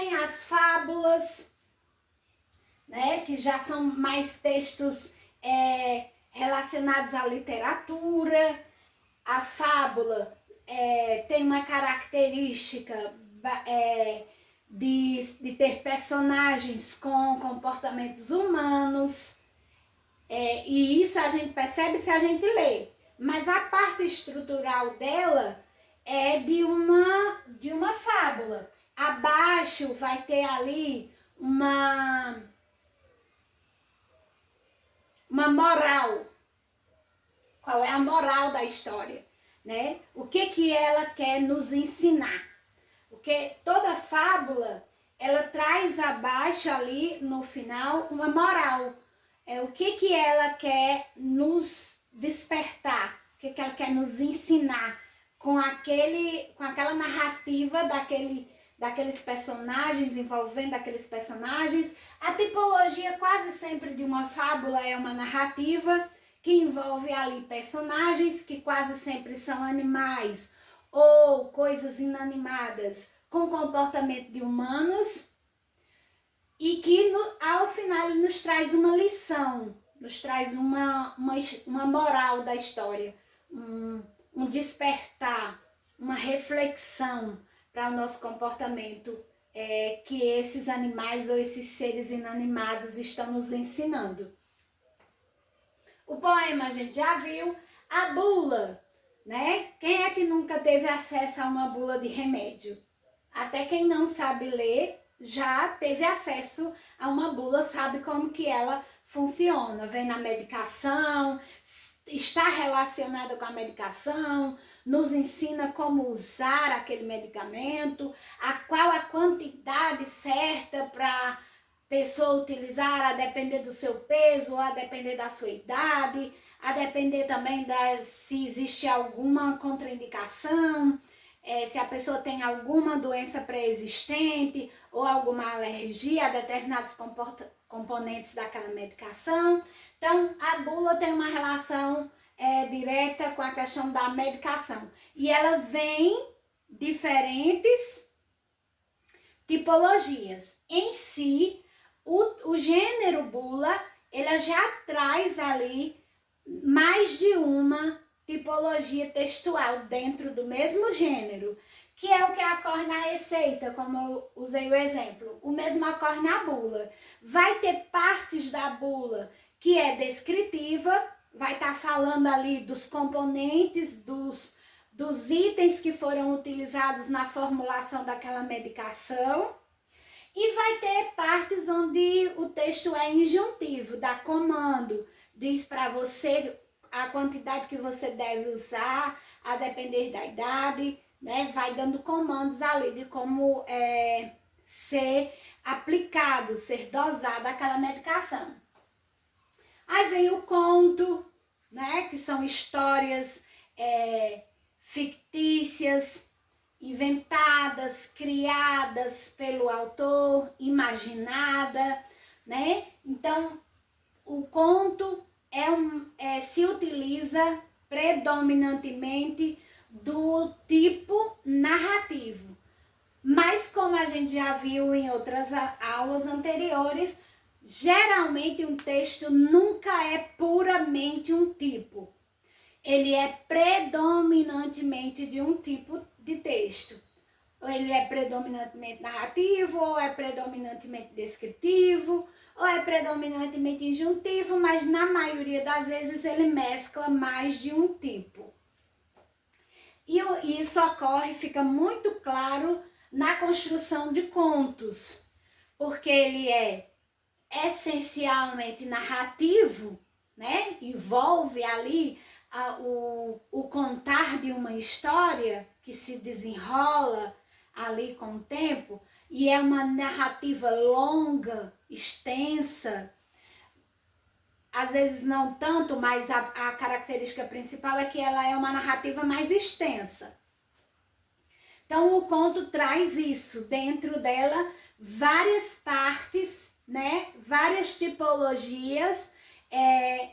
tem as fábulas, né, que já são mais textos relacionados à literatura. A fábula tem uma característica de ter personagens com comportamentos humanos, e isso a gente percebe se a gente lê. Mas a parte estrutural dela é de uma fábula. Abaixo vai ter ali uma moral. Qual é a moral da história, né? O que ela quer nos ensinar? Porque toda fábula, ela traz abaixo ali, no final, uma moral. O que ela quer nos despertar? O que ela quer nos ensinar com aquela narrativa daqueles personagens, envolvendo aqueles personagens. A tipologia quase sempre de uma fábula é uma narrativa que envolve ali personagens que quase sempre são animais ou coisas inanimadas com comportamento de humanos, e que ao final nos traz uma lição, nos traz uma moral da história, um despertar, uma reflexão para o nosso comportamento que esses animais ou esses seres inanimados estão nos ensinando. O poema a gente já viu. A bula, né? Quem é que nunca teve acesso a uma bula de remédio? Até quem não sabe ler já teve acesso a uma bula, sabe como que ela funciona. Vem na medicação, está relacionada com a medicação, nos ensina como usar aquele medicamento, qual a quantidade certa para pessoa utilizar, a depender do seu peso, a depender da sua idade, a depender também se existe alguma contraindicação, se a pessoa tem alguma doença pré-existente ou alguma alergia a determinados componentes daquela medicação. Então, a bula tem uma relação direta com a questão da medicação. E ela vem diferentes tipologias. Em si, o gênero bula, ela já traz ali mais de uma tipologia textual dentro do mesmo gênero, que é o que ocorre na receita, como eu usei o exemplo. O mesmo ocorre na bula. Vai ter partes da bula que é descritiva, vai estar falando ali dos componentes, dos itens que foram utilizados na formulação daquela medicação. E vai ter partes onde o texto é injuntivo, dá comando, diz para você a quantidade que você deve usar, a depender da idade, né? Vai dando comandos ali de como ser aplicado, ser dosada aquela medicação. Aí vem o conto, né? Que são histórias fictícias, inventadas, criadas pelo autor, imaginada, né? Então, o conto se utiliza predominantemente do tipo narrativo. Mas, como a gente já viu em outras aulas anteriores, geralmente um texto nunca é puramente um tipo. Ele é predominantemente de um tipo de texto. Ou ele é predominantemente narrativo, ou é predominantemente descritivo, ou é predominantemente injuntivo, mas na maioria das vezes ele mescla mais de um tipo. E isso ocorre, fica muito claro na construção de contos, porque ele é essencialmente narrativo, né? Envolve ali o contar de uma história que se desenrola ali com o tempo, e é uma narrativa longa, extensa. Às vezes não tanto, mas a característica principal é que ela é uma narrativa mais extensa. Então o conto traz isso, dentro dela várias partes, né? Várias tipologias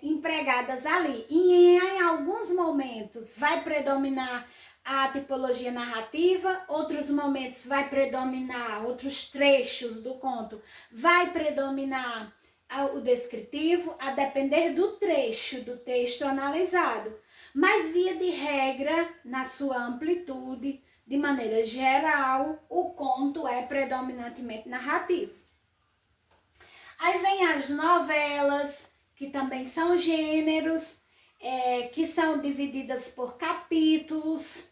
empregadas ali. E em alguns momentos vai predominar a tipologia narrativa, outros momentos vai predominar, outros trechos do conto vai predominar o descritivo, a depender do trecho do texto analisado. Mas, via de regra, na sua amplitude, de maneira geral, o conto é predominantemente narrativo. Aí vem as novelas, que também são gêneros, que são divididas por capítulos,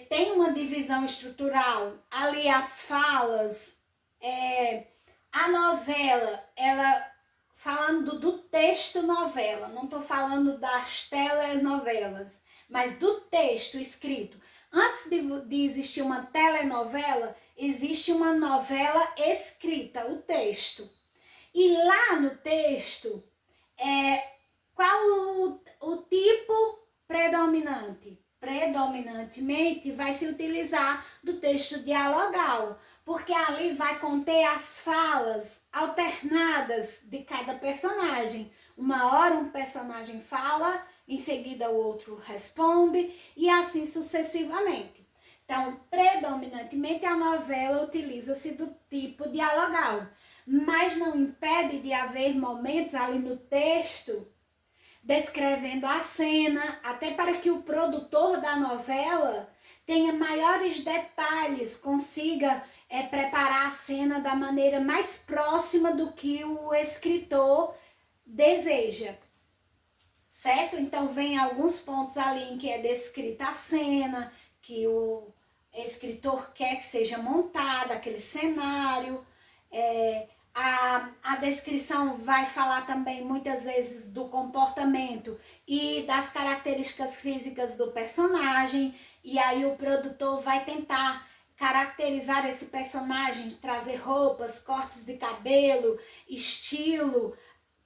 tem uma divisão estrutural, ali as falas, a novela, ela falando do texto novela, não estou falando das telenovelas, mas do texto escrito. Antes de existir uma telenovela, existe uma novela escrita, o texto. E lá no texto, qual o tipo predominante? Predominantemente vai se utilizar do texto dialogal, porque ali vai conter as falas alternadas de cada personagem. Uma hora um personagem fala, em seguida o outro responde e assim sucessivamente. Então, predominantemente a novela utiliza-se do tipo dialogal, mas não impede de haver momentos ali no texto descrevendo a cena, até para que o produtor da novela tenha maiores detalhes, consiga preparar a cena da maneira mais próxima do que o escritor deseja, certo? Então, vem alguns pontos ali em que é descrita a cena, que o escritor quer que seja montada, aquele cenário, a descrição vai falar também muitas vezes do comportamento e das características físicas do personagem, e aí o produtor vai tentar caracterizar esse personagem, trazer roupas, cortes de cabelo, estilo,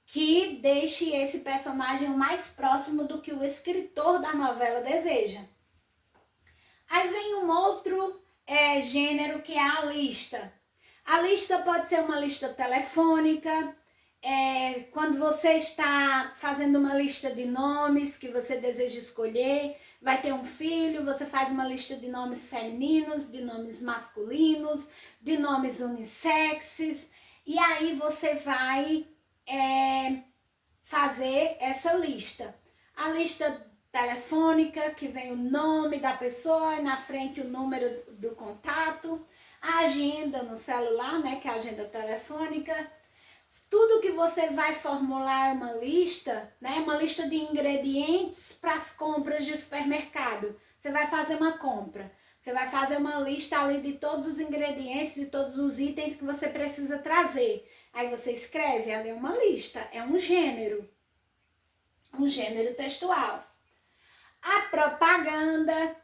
que deixe esse personagem o mais próximo do que o escritor da novela deseja. Aí vem um outro gênero que é a lista. A lista pode ser uma lista telefônica, quando você está fazendo uma lista de nomes que você deseja escolher, vai ter um filho, você faz uma lista de nomes femininos, de nomes masculinos, de nomes unissexes, e aí você vai fazer essa lista. A lista telefônica, que vem o nome da pessoa, na frente o número do contato, a agenda no celular, né, que é a agenda telefônica. Tudo que você vai formular uma lista, né, uma lista de ingredientes para as compras de supermercado. Você vai fazer uma compra, você vai fazer uma lista ali de todos os ingredientes, de todos os itens que você precisa trazer. Aí você escreve ali uma lista, é um gênero textual. A propaganda,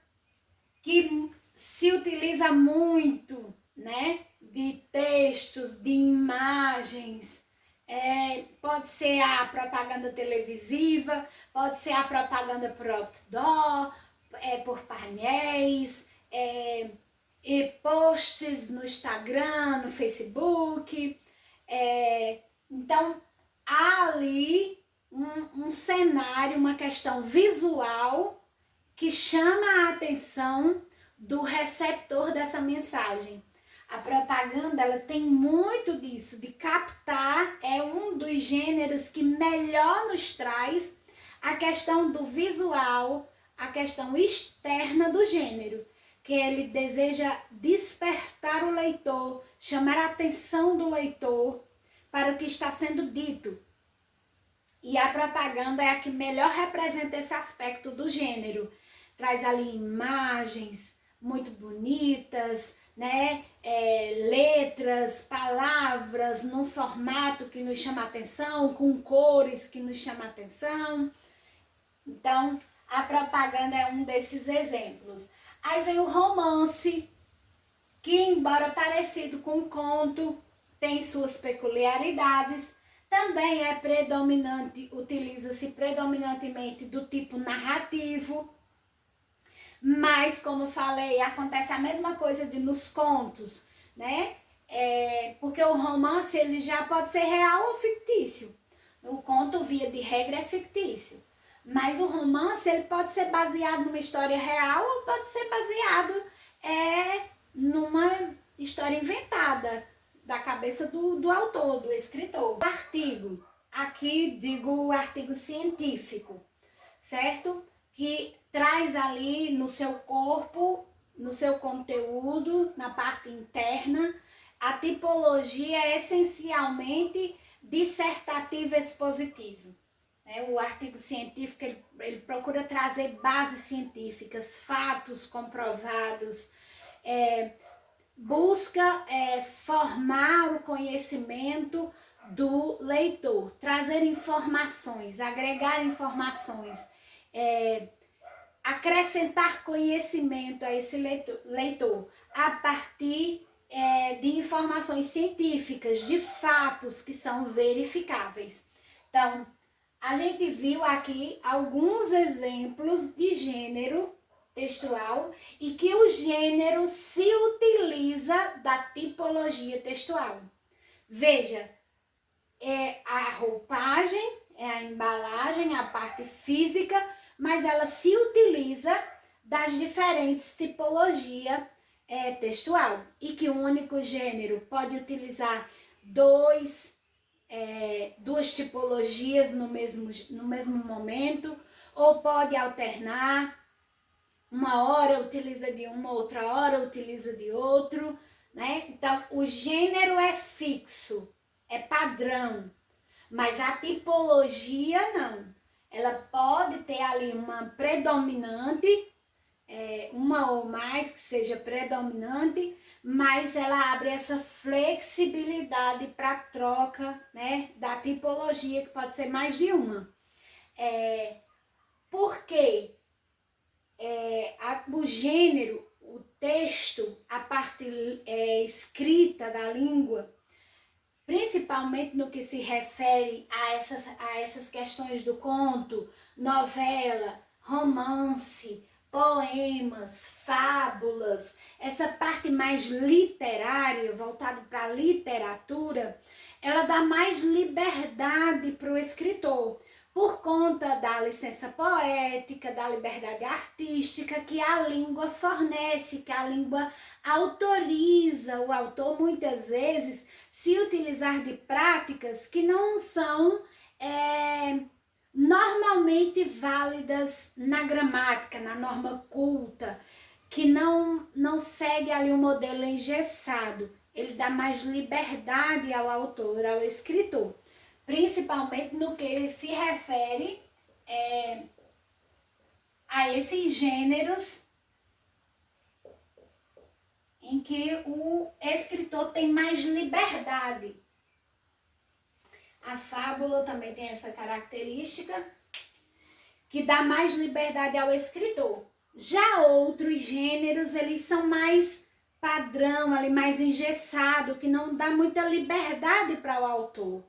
que se utiliza muito, né, de textos, de imagens, pode ser a propaganda televisiva, pode ser a propaganda por outdoor, por painéis, e posts no Instagram, no Facebook. Então, há ali um cenário, uma questão visual que chama a atenção do receptor dessa mensagem. A propaganda, ela tem muito disso, de captar, é um dos gêneros que melhor nos traz a questão do visual, a questão externa do gênero, que ele deseja despertar o leitor, chamar a atenção do leitor para o que está sendo dito. E a propaganda é a que melhor representa esse aspecto do gênero. Traz ali imagens muito bonitas, né? Letras, palavras num formato que nos chama a atenção, com cores que nos chama a atenção. Então, a propaganda é um desses exemplos. Aí vem o romance, que embora parecido com um conto, tem suas peculiaridades, também é predominante, utiliza-se predominantemente do tipo narrativo, mas, como falei, acontece a mesma coisa nos contos, né? Porque o romance ele já pode ser real ou fictício. O conto, via de regra, é fictício. Mas o romance, ele pode ser baseado numa história real ou pode ser baseado numa história inventada da cabeça do autor, do escritor. O artigo, aqui digo o artigo científico, certo? Que traz ali no seu corpo, no seu conteúdo, na parte interna, a tipologia essencialmente dissertativa expositiva. O artigo científico ele procura trazer bases científicas, fatos comprovados, busca formar o conhecimento do leitor, trazer informações, agregar informações, acrescentar conhecimento a esse leitor a partir de informações científicas, de fatos que são verificáveis. Então, a gente viu aqui alguns exemplos de gênero textual e que o gênero se utiliza da tipologia textual. Veja, a roupagem, a embalagem, a parte física, mas ela se utiliza das diferentes tipologias textual e que um único gênero pode utilizar duas tipologias no mesmo momento, ou pode alternar, uma hora utiliza de uma, outra hora utiliza de outro, né? Então, o gênero é fixo, é padrão, mas a tipologia não. Ela pode ter ali uma predominante, uma ou mais que seja predominante, mas ela abre essa flexibilidade para troca, né, da tipologia, que pode ser mais de uma. Porque o gênero, o texto, a parte escrita da língua, principalmente no que se refere a essas questões do conto, novela, romance, poemas, fábulas, essa parte mais literária, voltada para a literatura, ela dá mais liberdade para o escritor, por conta da licença poética, da liberdade artística que a língua fornece, que a língua autoriza o autor muitas vezes se utilizar de práticas que não são normalmente válidas na gramática, na norma culta, que não segue ali um modelo engessado. Ele dá mais liberdade ao autor, ao escritor, principalmente no que se refere a esses gêneros em que o escritor tem mais liberdade. A fábula também tem essa característica, que dá mais liberdade ao escritor. Já outros gêneros, eles são mais padrão, ali, mais engessado, que não dá muita liberdade para o autor.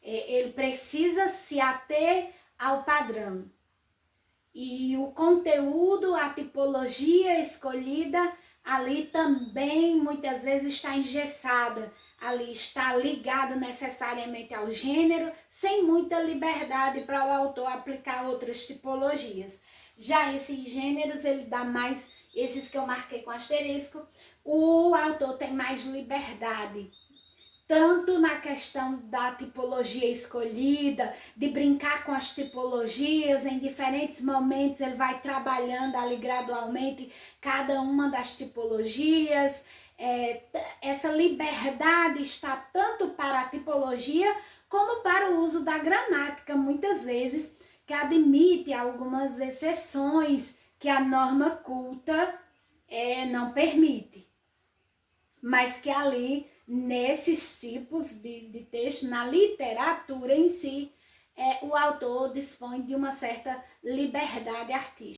Ele precisa se ater ao padrão. E o conteúdo, a tipologia escolhida, ali também muitas vezes está engessada, ali está ligado necessariamente ao gênero, sem muita liberdade para o autor aplicar outras tipologias. Já esses gêneros, ele dá mais, esses que eu marquei com asterisco, o autor tem mais liberdade, tanto na questão da tipologia escolhida, de brincar com as tipologias, em diferentes momentos ele vai trabalhando ali gradualmente cada uma das tipologias. Essa liberdade está tanto para a tipologia como para o uso da gramática, muitas vezes, que admite algumas exceções que a norma culta não permite, mas que ali, nesses tipos de texto, na literatura em si, o autor dispõe de uma certa liberdade artística.